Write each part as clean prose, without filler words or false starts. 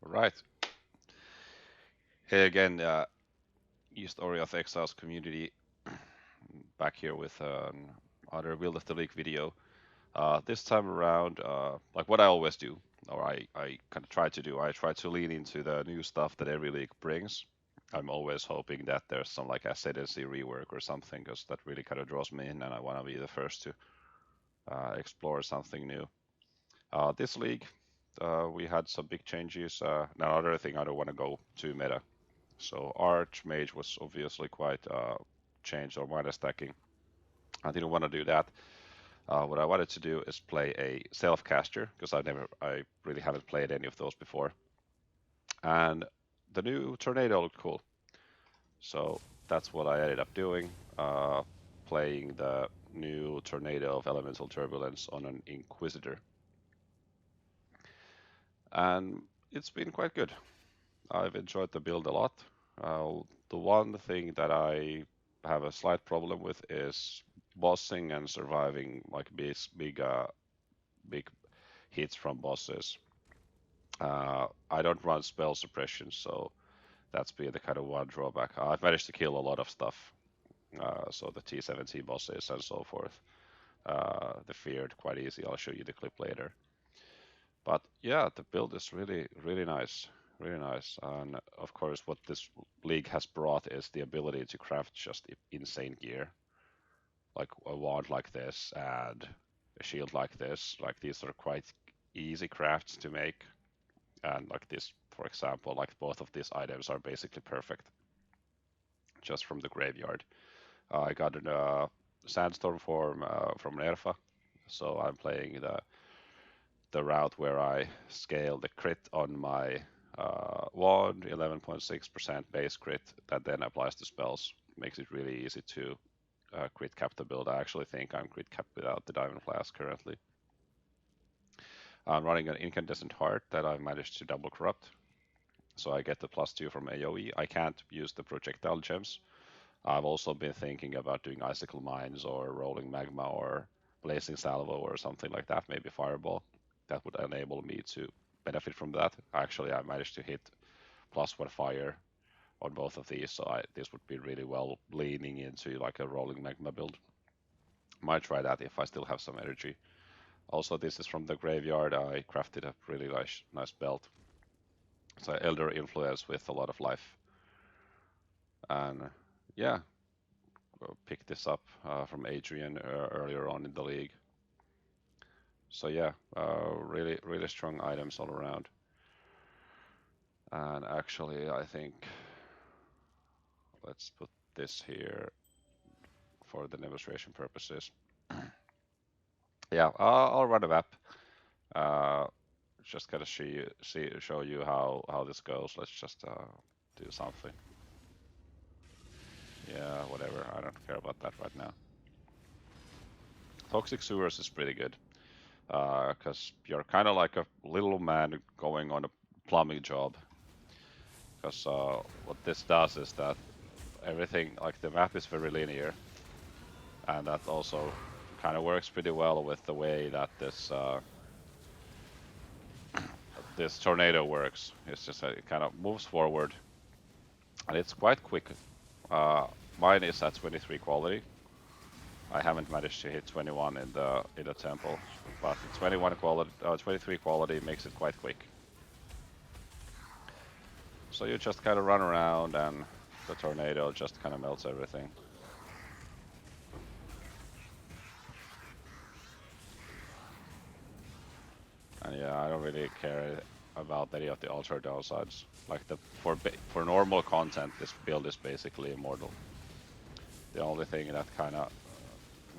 Right. Hey again, East Ori of Exiles community, back here with another Build of the League video. This time around, like what I always do, or I kind of try to do, I try to lean into the new stuff that every league brings. I'm always hoping that there's some like ascendancy rework or something, because that really kind of draws me in, and I want to be the first to explore something new. This league, we had some big changes. Another thing, I don't want to go too meta. So Archmage was obviously quite changed or minus stacking. I didn't want to do that. What I wanted to do is play a self-caster because I really haven't played any of those before. And the new Tornado looked cool. So that's what I ended up doing, playing the new Tornado of Elemental Turbulence on an Inquisitor. And it's been quite good. I've enjoyed the build a lot. The one thing that I have a slight problem with is bossing and surviving like big hits from bosses. I don't run spell suppression, so that's been the kind of one drawback. I've managed to kill a lot of stuff, so the T17 bosses and so forth. The feared quite easy. I'll show you the clip later. But yeah, the build is really nice. Really nice. And of course, what this league has brought is the ability to craft just insane gear. Like a wand like this and a shield like this. Like these are quite easy crafts to make. And like this, for example, like both of these items are basically perfect just from the graveyard. I got a sandstorm form from Nerfa, so I'm playing the route where I scale the crit on my wand, 11.6% base crit, that then applies to spells. Makes it really easy to crit cap the build. I actually think I'm crit cap without the Diamond Flask currently. I'm running an Incandescent Heart that I've managed to double corrupt, so I get the +2 from AoE. I can't use the projectile gems. I've also been thinking about doing Icicle Mines or Rolling Magma or Blazing Salvo or something like that, maybe Fireball. That would enable me to benefit from that. Actually, I managed to hit +1 fire on both of these, so this would be really well leaning into like a Rolling Magma build. Might try that if I still have some energy. Also, this is from the graveyard. I crafted a really nice belt. It's an Elder Influence with a lot of life. And yeah, picked this up from Adrian earlier on in the league. So yeah, really strong items all around. And actually, I think let's put this here for the demonstration purposes. Yeah, I'll run a map. Just gotta show you how this goes. Let's just do something. Yeah, whatever. I don't care about that right now. Toxic Sewers is pretty good, because you're kind of like a little man going on a plumbing job. Because what this does is that everything, like the map is very linear, and that also kind of works pretty well with the way that this tornado works. It's just it kind of moves forward, and it's quite quick. Mine is at 23 quality. I haven't managed to hit 21 in the temple, but 23 quality makes it quite quick. So you just kind of run around, and the tornado just kind of melts everything. And yeah, I don't really care about any of the ultra downsides. Like for normal content, this build is basically immortal. The only thing that kind of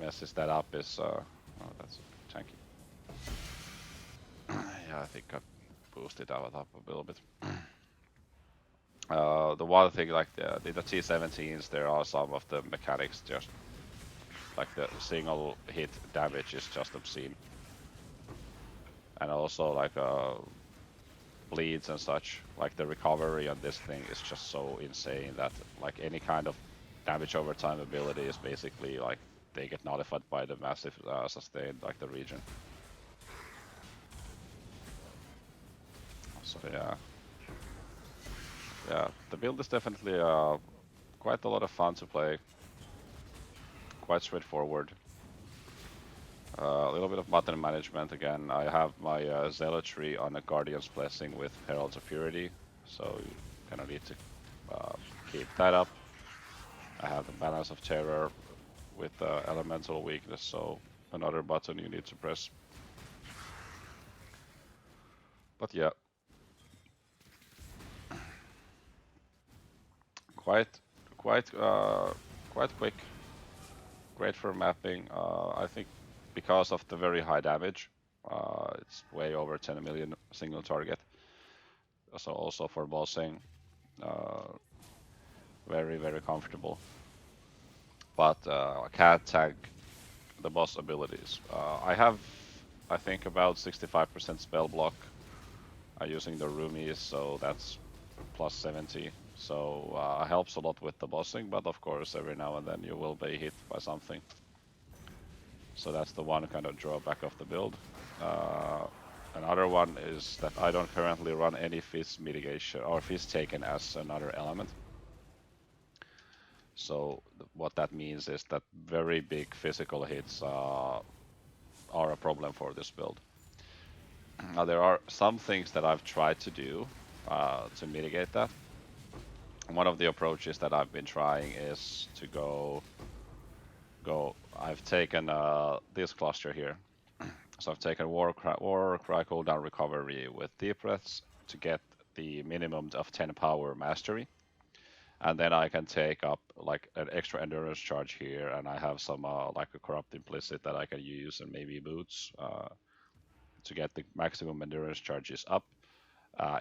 messes that up is oh, that's tanky. Yeah, I think I boosted that up a little bit. The one thing, like the T17s, there are some of the mechanics just like the single hit damage is just obscene, and also like bleeds and such. Like the recovery on this thing is just so insane that like any kind of damage over time ability is basically like they get nullified by the massive sustain, like the region. So yeah. yeah, the build is definitely quite a lot of fun to play. Quite straightforward. A little bit of button management again. I have my zealotry on a Guardian's Blessing with Heralds of Purity, so you kind of need to keep that up. I have the Balance of Terror with Elemental Weakness, so another button you need to press. But yeah, quite, quite, quite quick. Great for mapping. I think because of the very high damage, it's way over 10 million single target. So also for bossing, uh, very very comfortable. But I can't tag the boss abilities. I have, I think, about 65% spell block using the roomies, so that's plus 70. So helps a lot with the bossing, but of course every now and then you will be hit by something. So that's the one kind of drawback of the build. Uh, Another one is that I don't currently run any phys mitigation or phys taken as another element. So what that means is that very big physical hits are a problem for this build. Now there are some things that I've tried to do to mitigate that. One of the approaches that I've been trying is to go. I've taken this cluster here. So I've taken War Cry cooldown recovery with deep breaths to get the minimum of 10 power mastery. And then I can take up like an extra endurance charge here, and I have some like a corrupt implicit that I can use, and maybe boots to get the maximum endurance charges up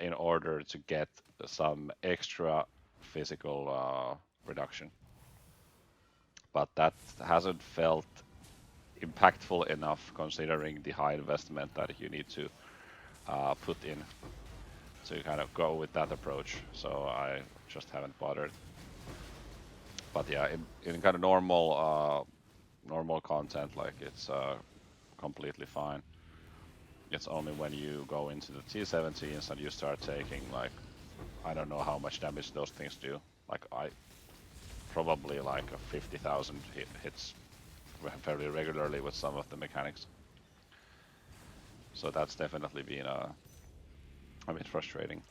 in order to get some extra physical reduction. But that hasn't felt impactful enough considering the high investment that you need to put in to kind of go with that approach. So I just haven't bothered. But yeah, in kind of normal content, like it's completely fine. It's only when you go into the T17s and you start taking like I don't know how much damage those things do. Like I probably like a 50,000 hits very regularly with some of the mechanics. So that's definitely been a bit frustrating.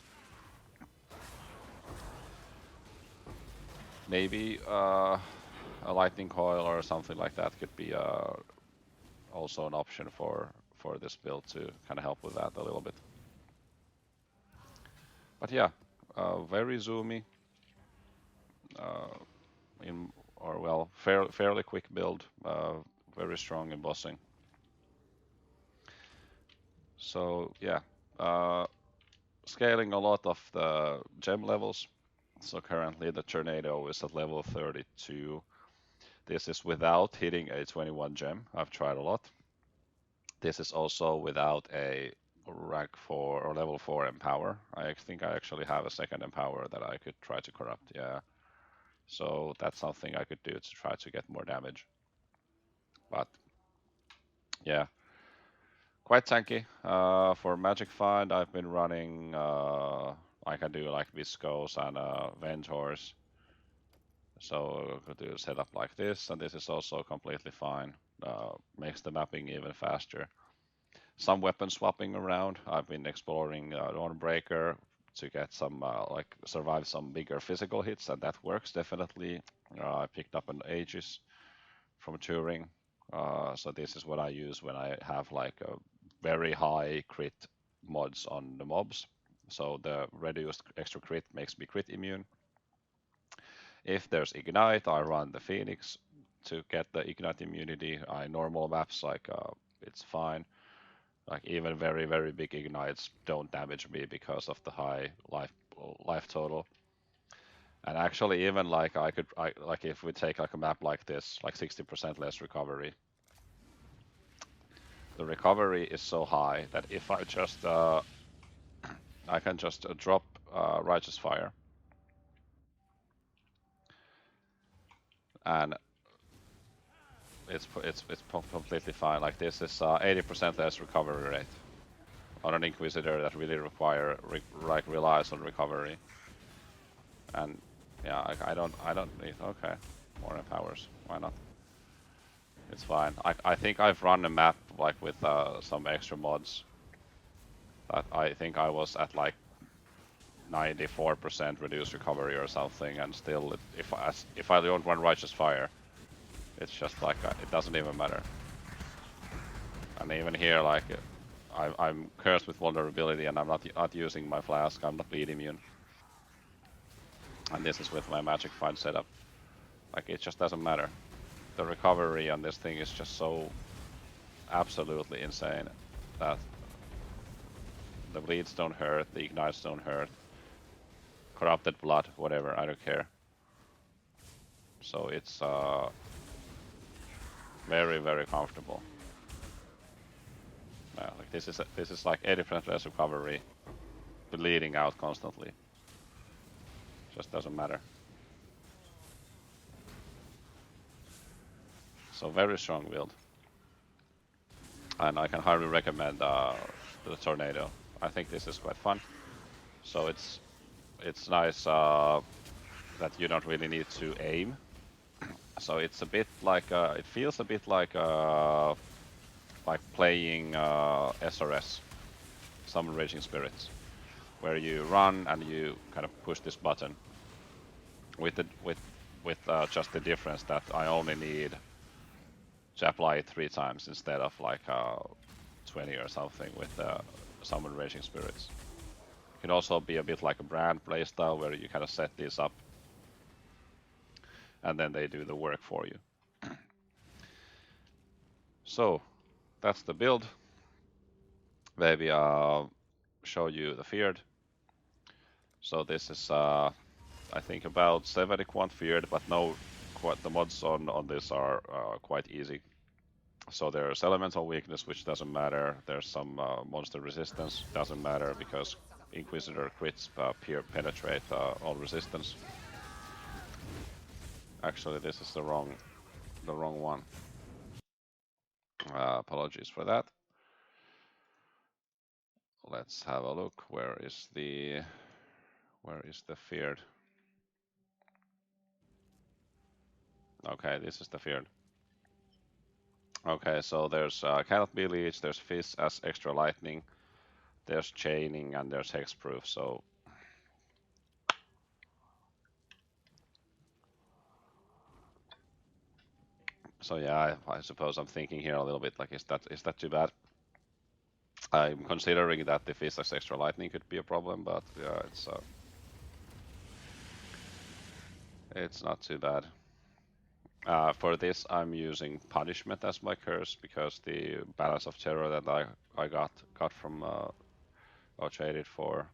Maybe a lightning coil or something like that could be also an option for this build to kind of help with that a little bit. But yeah, very zoomy, uh, in or well, fairly quick build, very strong in bossing. So yeah, uh, scaling a lot of the gem levels. So currently the tornado is at level 32. This is without hitting a 21 gem. I've tried a lot. This is also without a rank 4 or level 4 empower. I think I actually have a second empower that I could try to corrupt. Yeah. So that's something I could do to try to get more damage. But yeah, quite tanky. For Magic Find, I've been running. I can do like Viscos and Ventors. So I could do a setup like this, and this is also completely fine. Makes the mapping even faster. Some weapon swapping around. I've been exploring Dawnbreaker to get some like survive some bigger physical hits, and that works definitely. I picked up an Aegis from Turing, so this is what I use when I have like a very high crit mods on the mobs. So the reduced extra crit makes me crit immune. If there's Ignite, I run the Phoenix to get the Ignite immunity. I normal maps like it's fine. Like even very big ignites don't damage me because of the high life total. And actually, even like like if we take like a map like this, like 60% less recovery, the recovery is so high that if I just I can just drop Righteous Fire, and it's completely fine. Like this is 80% less recovery rate on an Inquisitor that really relies on recovery. And yeah, I don't need. Okay, more powers. Why not? It's fine. I think I've run a map like with some extra mods that I think I was at like 94% reduced recovery or something, and still, if I don't run Righteous Fire, it's just like it doesn't even matter. And even here, like I'm cursed with vulnerability, and I'm not using my flask. I'm not bleed immune, and this is with my magic find setup. Like it just doesn't matter. The recovery on this thing is just so absolutely insane that the bleeds don't hurt, the ignites don't hurt, corrupted blood, whatever, I don't care. So it's very, very comfortable. Like this is like 80% less recovery, bleeding out constantly. Just doesn't matter. So very strong build, and I can highly recommend the Tornado. I think this is quite fun. So it's nice that you don't really need to aim. So it's a bit like it feels a bit like playing SRS, Summon Raging Spirits, where you run and you kind of push this button. With just the difference that I only need to apply it 3 times instead of like 20 or something with Summon Raging Spirits. It can also be a bit like a brand playstyle where you kind of set these up and then they do the work for you. So that's the build. Maybe I'll show you the feared. So this is I think about 70 quant feared, but no, the mods on this are quite easy. So there's elemental weakness, which doesn't matter. There's some monster resistance, doesn't matter because Inquisitor crits penetrate all resistance. Actually, this is the wrong one. Apologies for that. Let's have a look. Where is the feared? Okay, this is the feared. Okay, so there's cannot be leech, there's phys as extra lightning, there's chaining, and there's hexproof. So yeah, I suppose I'm thinking here a little bit like, is that too bad? I'm considering that the phys as extra lightning could be a problem, but yeah, it's not too bad. For this, I'm using punishment as my curse because the balance of terror that I got from or traded for.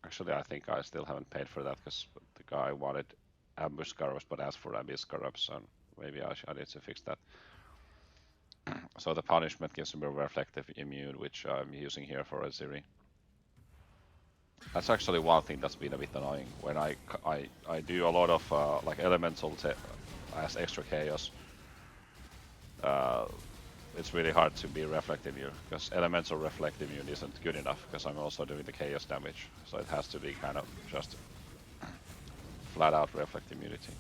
Actually, I think I still haven't paid for that because the guy wanted ambush scarabs but asked for abyss scarabs, and maybe I need to fix that. So the punishment gives me a reflective immune, which I'm using here for Aziri. That's actually one thing that's been a bit annoying when I do a lot of like elemental as extra chaos. It's really hard to be reflective immune because elemental reflective immune isn't good enough because I'm also doing the chaos damage, so it has to be kind of just flat out reflect immunity.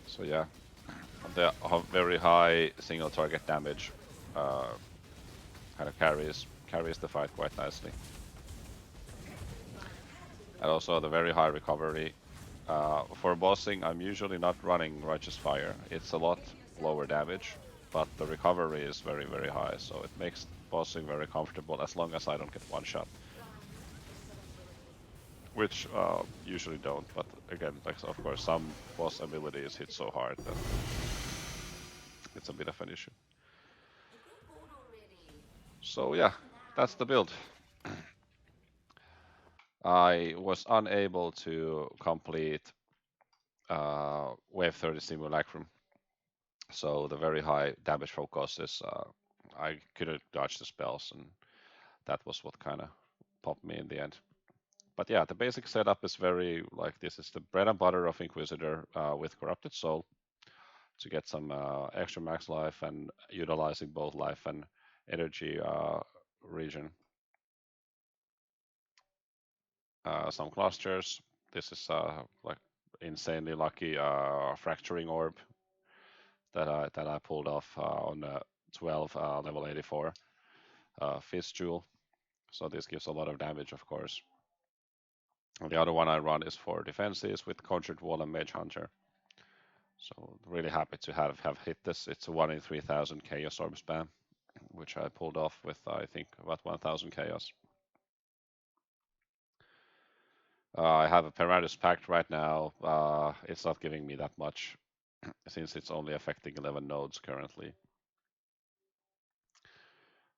So yeah, the very high single target damage kind of carries the fight quite nicely. And also the very high recovery. For bossing, I'm usually not running Righteous Fire. It's a lot lower damage, but the recovery is very, very high, so it makes bossing very comfortable as long as I don't get one shot. Which usually don't, but again, like, of course, some boss abilities hit so hard that it's a bit of an issue. So yeah, that's the build. I was unable to complete Wave 30 Simulacrum, so the very high damage focus is I couldn't dodge the spells, and that was what kind of popped me in the end. But yeah, the basic setup is very like this is the bread and butter of Inquisitor with Corrupted Soul to get some extra max life and utilizing both life and energy region. Some clusters. This is like insanely lucky fracturing orb that I pulled off on 12 level 84 phys jewel. So this gives a lot of damage, of course. And the other one I run is for defenses with Conjured Wall and Mage Hunter. So really happy to have hit this. It's a 1 in 3000 Chaos Orb spam, which I pulled off with I think about 1000 Chaos. I have a Paratus Pact right now. It's not giving me that much since it's only affecting 11 nodes currently.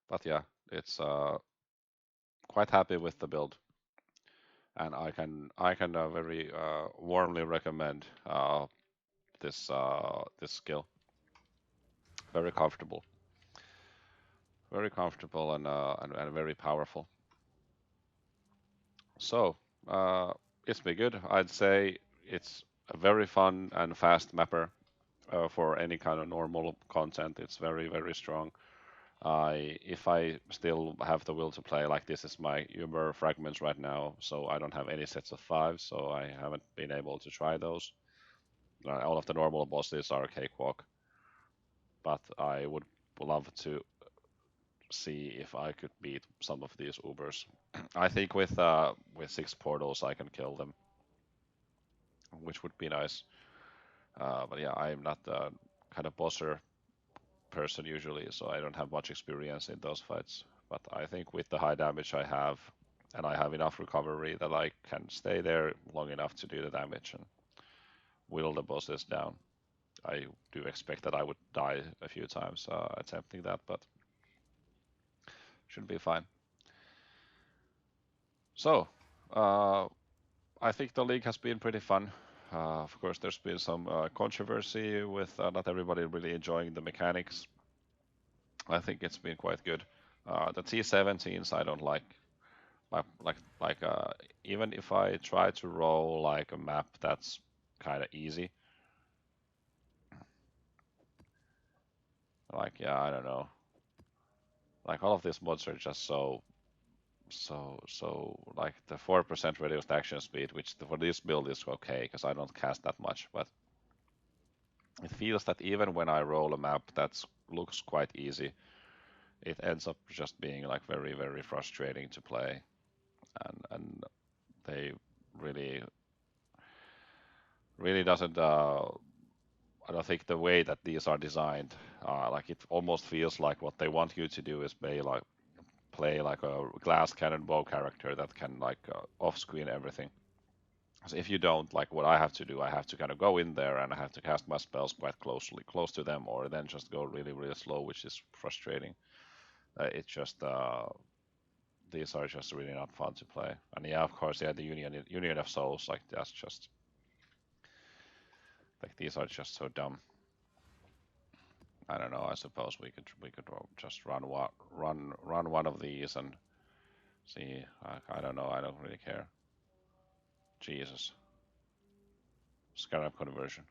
But yeah, it's quite happy with the build, and I can very warmly recommend this skill. Very comfortable, and very powerful. So it's been good. I'd say it's a very fun and fast mapper for any kind of normal content. It's very strong. If I still have the will to play, like this is my Uber fragments right now, so I don't have any sets of 5, so I haven't been able to try those. All of the normal bosses are a cakewalk, but I would love to see if I could beat some of these Ubers. I think with 6 portals I can kill them, which would be nice. But yeah, I'm not the kind of bosser person usually, so I don't have much experience in those fights. But I think with the high damage I have, and I have enough recovery that I can stay there long enough to do the damage and whittle the bosses down. I do expect that I would die a few times attempting that, but should be fine. So, I think the league has been pretty fun. Of course, there's been some controversy with not everybody really enjoying the mechanics. I think it's been quite good. The T17s I don't like. Even if I try to roll like a map that's kind of easy, like yeah, I don't know. Like all of these mods are just so like the 4% reduced action speed, which for this build is okay because I don't cast that much, but it feels that even when I roll a map that looks quite easy, it ends up just being like very frustrating to play, and they really doesn't. I don't think the way that these are designed, like it almost feels like what they want you to do is play like a glass cannon bow character that can like off-screen everything. So if you don't, like what I have to do, I have to kind of go in there and I have to cast my spells quite close to them, or then just go really slow, which is frustrating. It's just these are just really not fun to play. And yeah, of course, yeah, the Union of Souls, like that's just like these are just so dumb. I don't know. I suppose we could just run one of these and see. I don't know. I don't really care. Jesus, scarab conversion.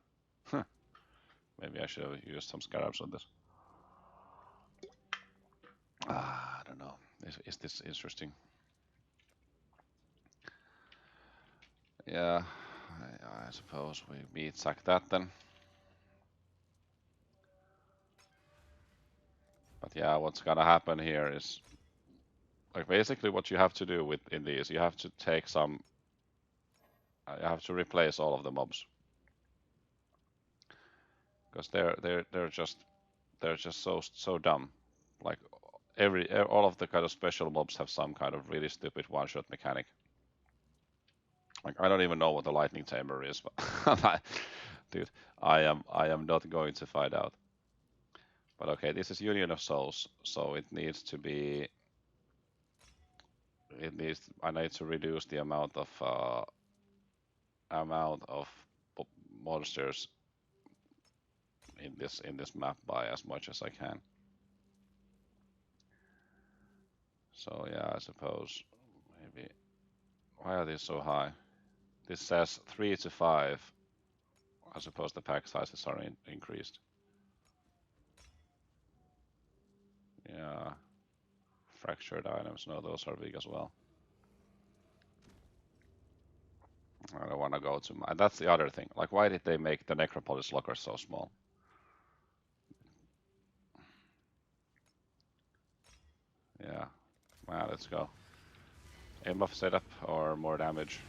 Maybe I should have used some scarabs on this. I don't know. Is this interesting? Yeah, I suppose we beat sack that then. But yeah, what's gonna happen here is like basically what you have to do with in these, you have to take some, you have to replace all of the mobs because they're just so dumb. Like all of the kind of special mobs have some kind of really stupid one-shot mechanic. Like I don't even know what the lightning tamer is, but dude, I am not going to find out. But okay, this is Union of Souls, so it needs to be. I need to reduce the amount of monsters in this map by as much as I can. So yeah, I suppose maybe. Why are these so high? This says 3 to 5. I suppose the pack sizes are increased. Yeah. fractured items. No, those are big as well. I don't want to go to my. That's the other thing. Like, why did they make the Necropolis locker so small? Yeah. Well, let's go. Aim of setup or more damage.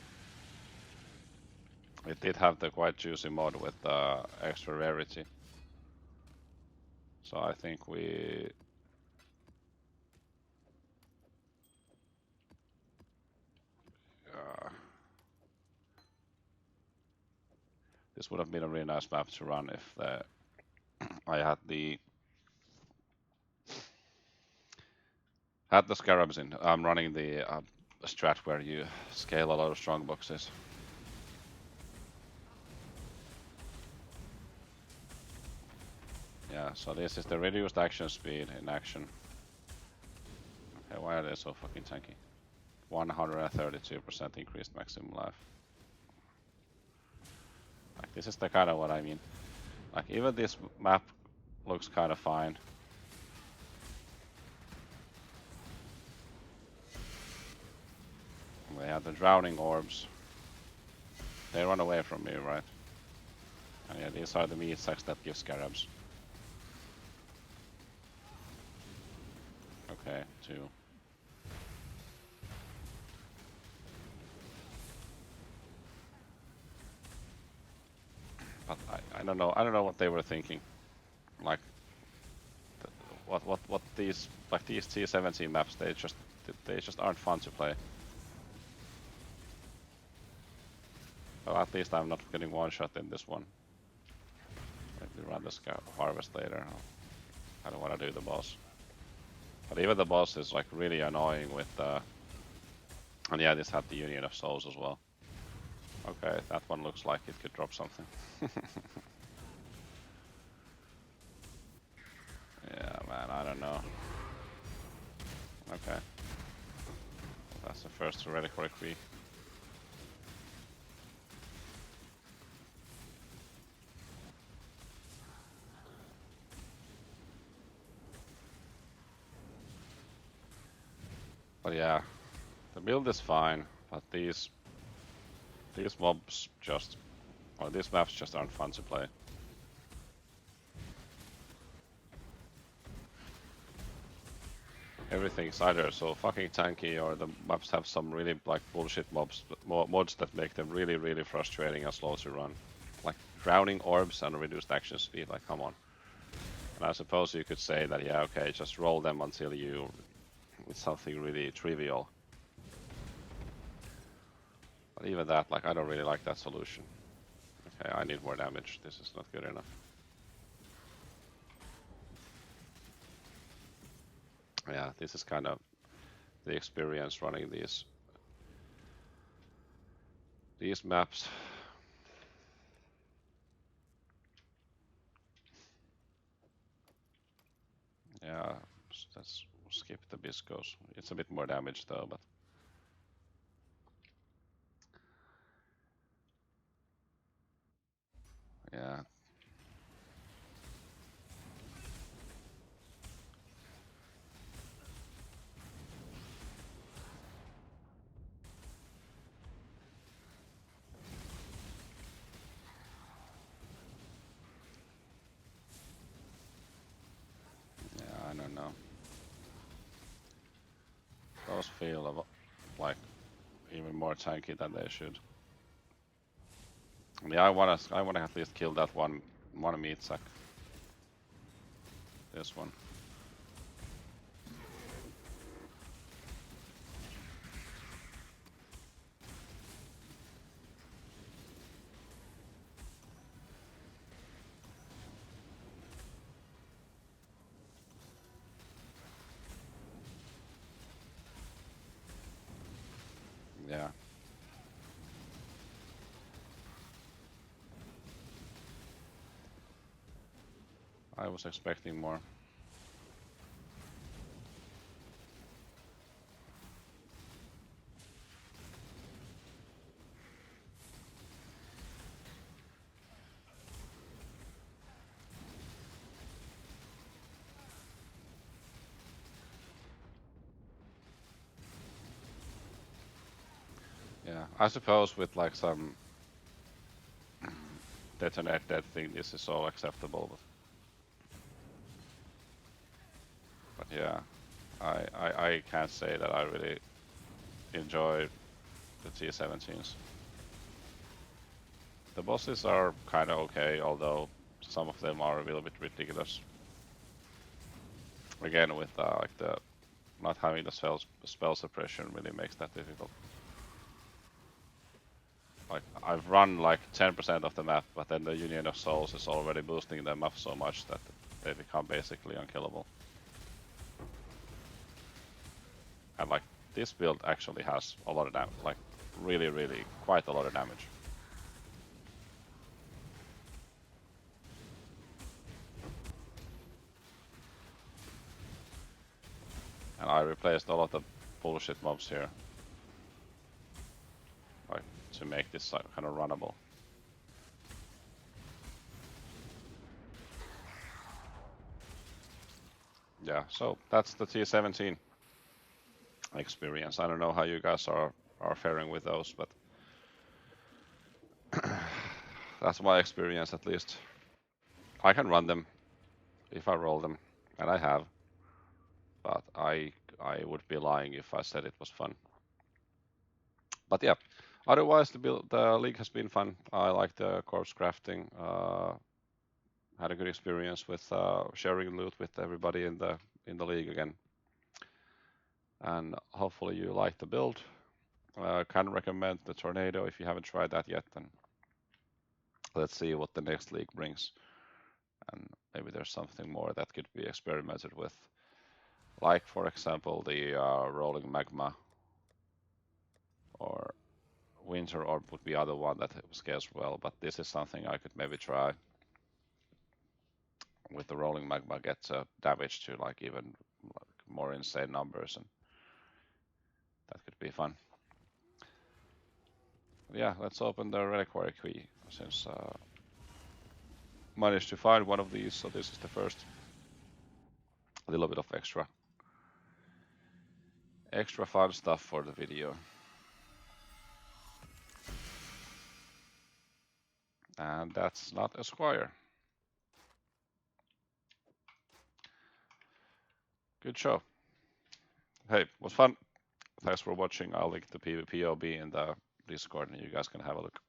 It did have the quite juicy mod with extra rarity. So I think we. This would have been a really nice map to run if I had the scarabs in. I'm running the strat where you scale a lot of strong boxes. Yeah, so this is the reduced action speed in action. Okay, why are they so fucking tanky? 132% increased maximum life. Like, this is the kind of what I mean. Like, even this map looks kind of fine. They have the drowning orbs. They run away from me, right? And yeah, these are the meat sacks that give scarabs. Okay, 2. But I don't know. I don't know what they were thinking. Like, what these like these T17 maps? They just aren't fun to play. Well, at least I'm not getting one shot in this one. Maybe run the harvest later. I don't want to do the boss. But even the boss is like really annoying with and yeah, this had the Union of Souls as well. Okay, that one looks like it could drop something. Yeah, man, I don't know. Okay. That's the first reliquary key. But yeah, the build is fine, but these mobs just, or these maps just aren't fun to play. Everything's either so fucking tanky or the maps have some really like bullshit mods that make them really, really frustrating and slow to run. Like drowning orbs and reduced action speed, like come on. And I suppose you could say that, yeah, okay, just roll them until you, it's something really trivial. But even that, like I don't really like that solution. Okay, I need more damage, this is not good enough. Yeah, this is kind of the experience running these maps. Yeah, let's skip the Biscos. It's a bit more damage though, but yeah. Yeah, I don't know. Those feel like even more tanky than they should. Yeah, I wanna at least kill that one meat sack. This one. Yeah. I was expecting more. Yeah, I suppose with like some detonate dead thing, this is all acceptable. But yeah, I can't say that I really enjoy the T17s. The bosses are kind of okay, although some of them are a little bit ridiculous. Again, with like the not having the spell suppression really makes that difficult. Like I've run like 10% of the map, but then the Union of Souls is already boosting them up so much that they become basically unkillable. And like this build actually has a lot of damage, like really quite a lot of damage. And I replaced a lot of bullshit mobs here, like to make this kind of runnable. Yeah, so that's the T17 experience. I don't know how you guys are faring with those, but that's my experience at least. I can run them if I roll them, and I have, but I would be lying if I said it was fun. But yeah, otherwise the league has been fun. I like the corpse crafting. Had a good experience with sharing loot with everybody in the league again. And hopefully you like the build. Can recommend the tornado if you haven't tried that yet. And let's see what the next league brings. And maybe there's something more that could be experimented with. Like for example the rolling magma, or winter orb would be other one that scales well. But this is something I could maybe try. With the rolling magma gets damage to like even like more insane numbers, and that could be fun. Yeah, let's open the reliquary key since managed to find one of these, so this is the first. A little bit of extra fun stuff for the video. And that's not a squire. Good show. Hey, was fun. Thanks for watching. I'll link the PvPOB in the Discord and you guys can have a look.